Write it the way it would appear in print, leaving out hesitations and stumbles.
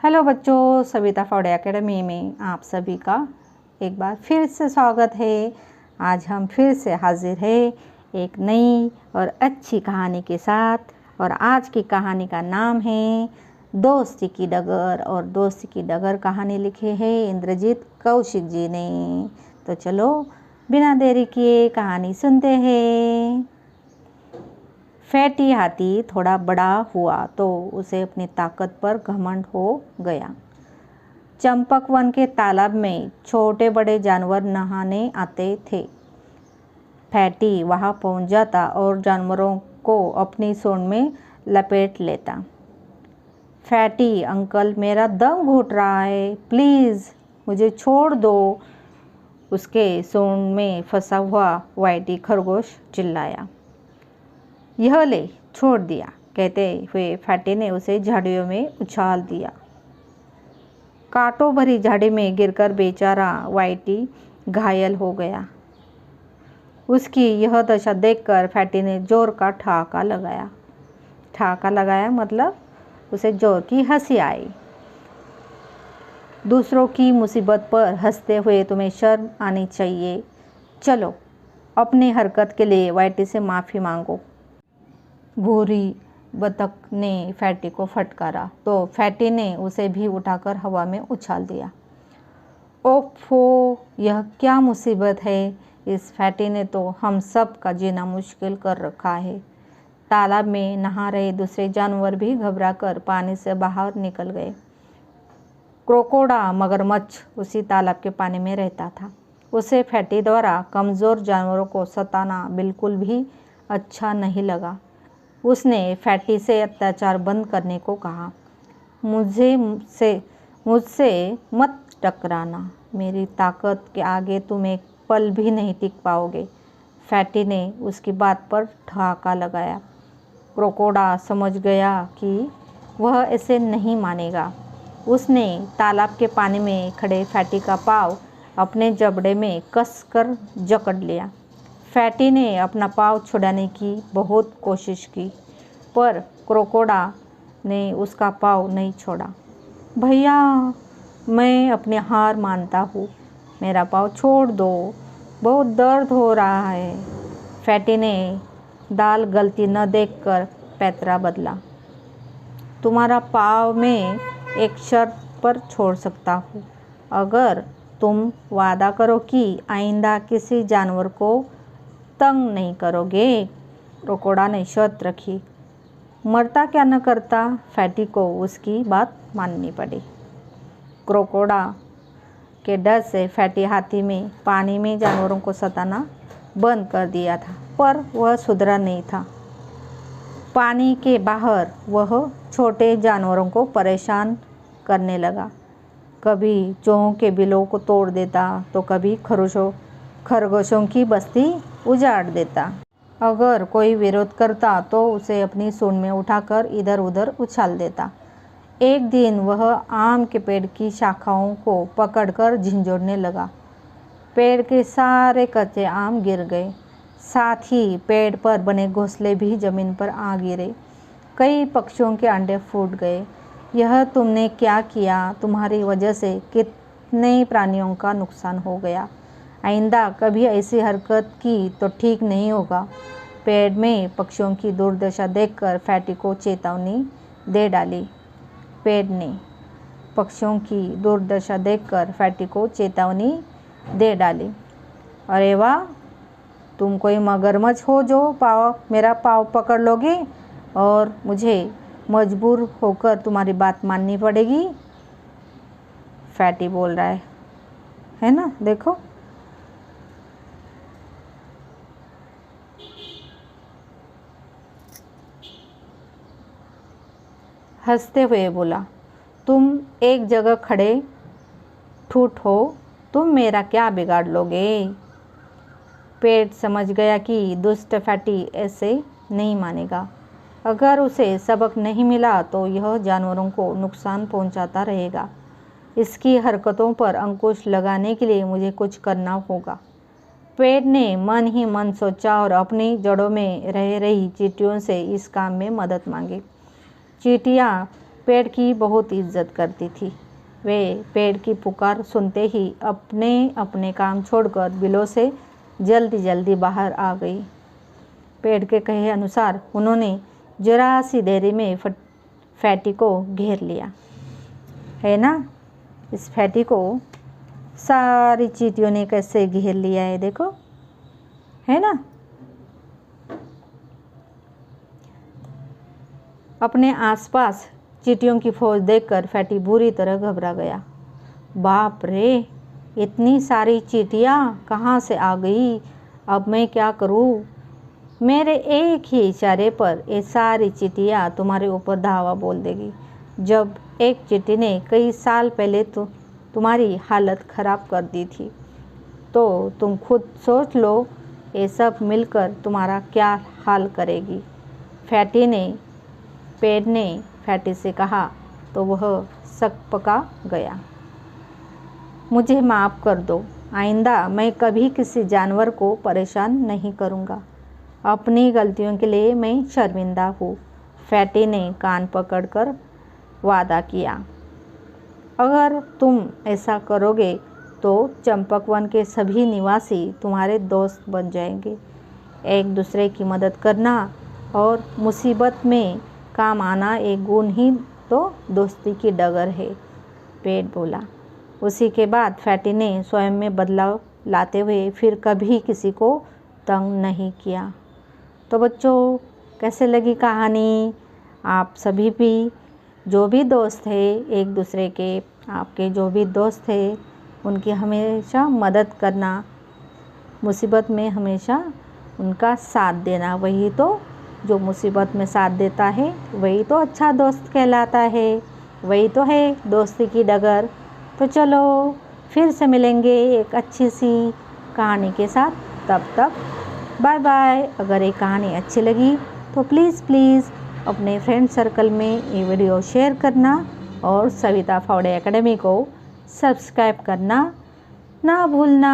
Hello बच्चों, Savita फाउडे academy में आप सभी का एक बार फिर से स्वागत है। आज हम फिर से हाजिर हैं एक नई और अच्छी कहानी के साथ। और आज की कहानी का नाम है दोस्ती की डगर। और दोस्ती की डगर कहानी लिखी है इंद्रजीत कौशिक जी ने। तो चलो बिना देरी किए कहानी सुनते हैं। फैटी हाथी थोड़ा बड़ा हुआ तो उसे अपनी ताकत पर घमंड हो गया। चंपक वन के तालाब में छोटे बड़े जानवर नहाने आते थे। फैटी वहां पहुंच जाता और जानवरों को अपनी सूंड में लपेट लेता। फैटी अंकल, मेरा दम घुट रहा है, प्लीज़ मुझे छोड़ दो, उसके सूंड में फंसा हुआ वाइटी खरगोश चिल्लाया। यह ले, छोड़ दिया, कहते हुए फैटी ने उसे झाड़ियों में उछाल दिया। कांटों भरी झाड़ी में गिरकर बेचारा वाइटी घायल हो गया। उसकी यह दशा देखकर फैटी ने जोर का ठहाका लगाया। ठहाका लगाया मतलब उसे जोर की हंसी आई। दूसरों की मुसीबत पर हंसते हुए तुम्हें शर्म आनी चाहिए। चलो अपनी हरकत के लिए वाइटी से माफ़ी मांगो। भूरी बतख ने फैटी को फटकारा तो फैटी ने उसे भी उठाकर हवा में उछाल दिया। ओफो, यह क्या मुसीबत है। इस फैटी ने तो हम सब का जीना मुश्किल कर रखा है। तालाब में नहा रहे दूसरे जानवर भी घबराकर पानी से बाहर निकल गए। क्रोकोडा मगरमच्छ उसी तालाब के पानी में रहता था। उसे फैटी द्वारा कमज़ोर जानवरों को सताना बिल्कुल भी अच्छा नहीं लगा। उसने फैटी से अत्याचार बंद करने को कहा। मुझसे मत टकराना, मेरी ताकत के आगे तुम एक पल भी नहीं टिक पाओगे। फैटी ने उसकी बात पर ठहाका लगाया। क्रोकोडा समझ गया कि वह ऐसे नहीं मानेगा। उसने तालाब के पानी में खड़े फैटी का पाँव अपने जबड़े में कस कर जकड़ लिया। फैटी ने अपना पाँव छुड़ाने की बहुत कोशिश की पर क्रोकोडा ने उसका पाँव नहीं छोड़ा। भैया, मैं अपनी हार मानता हूँ, मेरा पाँव छोड़ दो, बहुत दर्द हो रहा है। फैटी ने दाल गलती न देखकर पैतरा बदला। तुम्हारा पाँव मैं एक शर्त पर छोड़ सकता हूँ, अगर तुम वादा करो कि आइंदा किसी जानवर को तंग नहीं करोगे। क्रोकोडा ने शर्त रखी। मरता क्या न करता, फैटी को उसकी बात माननी पड़ी। क्रोकोडा के डर से फैटी हाथी में पानी में जानवरों को सताना बंद कर दिया था, पर वह सुधरा नहीं था। पानी के बाहर वह छोटे जानवरों को परेशान करने लगा। कभी चूहों के बिलों को तोड़ देता तो कभी खरगोशों की बस्ती उजाड़ देता। अगर कोई विरोध करता तो उसे अपनी सूंड में उठाकर इधर उधर उछाल देता। एक दिन वह आम के पेड़ की शाखाओं को पकड़कर झिंझोड़ने लगा। पेड़ के सारे कच्चे आम गिर गए, साथ ही पेड़ पर बने घोंसले भी जमीन पर आ गिरे। कई पक्षियों के अंडे फूट गए। यह तुमने क्या किया, तुम्हारी वजह से कितने प्राणियों का नुकसान हो गया। आइंदा कभी ऐसी हरकत की तो ठीक नहीं होगा। पेड़ में पक्षियों की दुर्दशा देखकर फैटी को चेतावनी दे डाली। पेड़ ने पक्षियों की दुर्दशा देखकर फैटी को चेतावनी दे डाली। अरे वाह, तुम कोई मगरमच्छ हो जो मेरा पाँव पकड़ लोगे और मुझे मजबूर होकर तुम्हारी बात माननी पड़ेगी। फैटी बोल रहा है ना, देखो। हंसते हुए बोला, तुम एक जगह खड़े ठूठ हो, तुम मेरा क्या बिगाड़ लोगे। पेड़ समझ गया कि दुष्ट फैटी ऐसे नहीं मानेगा। अगर उसे सबक नहीं मिला तो यह जानवरों को नुकसान पहुंचाता रहेगा। इसकी हरकतों पर अंकुश लगाने के लिए मुझे कुछ करना होगा। पेड़ ने मन ही मन सोचा और अपनी जड़ों में रह रही चींटियों से इस काम में मदद मांगी। चींटियाँ पेड़ की बहुत इज्जत करती थी। वे पेड़ की पुकार सुनते ही अपने अपने काम छोड़कर बिलों से जल्दी जल्दी बाहर आ गई। पेड़ के कहे अनुसार उन्होंने जरा सी देरी में फैटी को घेर लिया। है ना, इस फैटी को सारी चींटियों ने कैसे घेर लिया है, देखो, है ना। अपने आसपास चींटियों की फौज देखकर फैटी बुरी तरह घबरा गया। बाप रे, इतनी सारी चींटियाँ कहाँ से आ गई, अब मैं क्या करूँ। मेरे एक ही इशारे पर ये सारी चींटियाँ तुम्हारे ऊपर धावा बोल देगी। जब एक चींटी ने कई साल पहले तुम्हारी हालत ख़राब कर दी थी, तो तुम खुद सोच लो ये सब मिलकर तुम्हारा क्या हाल करेगी। पेड़ ने फैटी से कहा तो वह सकपका गया। मुझे माफ़ कर दो, आइंदा मैं कभी किसी जानवर को परेशान नहीं करूँगा। अपनी गलतियों के लिए मैं शर्मिंदा हूँ, फैटी ने कान पकड़कर वादा किया। अगर तुम ऐसा करोगे तो चंपकवन के सभी निवासी तुम्हारे दोस्त बन जाएंगे। एक दूसरे की मदद करना और मुसीबत में काम आना एक गुण ही तो दोस्ती की डगर है, पेड़ बोला। उसी के बाद फैटी ने स्वयं में बदलाव लाते हुए फिर कभी किसी को तंग नहीं किया। तो बच्चों, कैसे लगी कहानी? आप सभी भी जो भी दोस्त है एक दूसरे के, आपके जो भी दोस्त है उनकी हमेशा मदद करना, मुसीबत में हमेशा उनका साथ देना, वही तो जो मुसीबत में साथ देता है वही तो अच्छा दोस्त कहलाता है, वही तो है दोस्ती की डगर। तो चलो फिर से मिलेंगे एक अच्छी सी कहानी के साथ, तब तक बाय बाय। अगर ये कहानी अच्छी लगी तो प्लीज़ अपने फ्रेंड सर्कल में ये वीडियो शेयर करना और सविता फावड़े एकेडमी को सब्सक्राइब करना ना भूलना।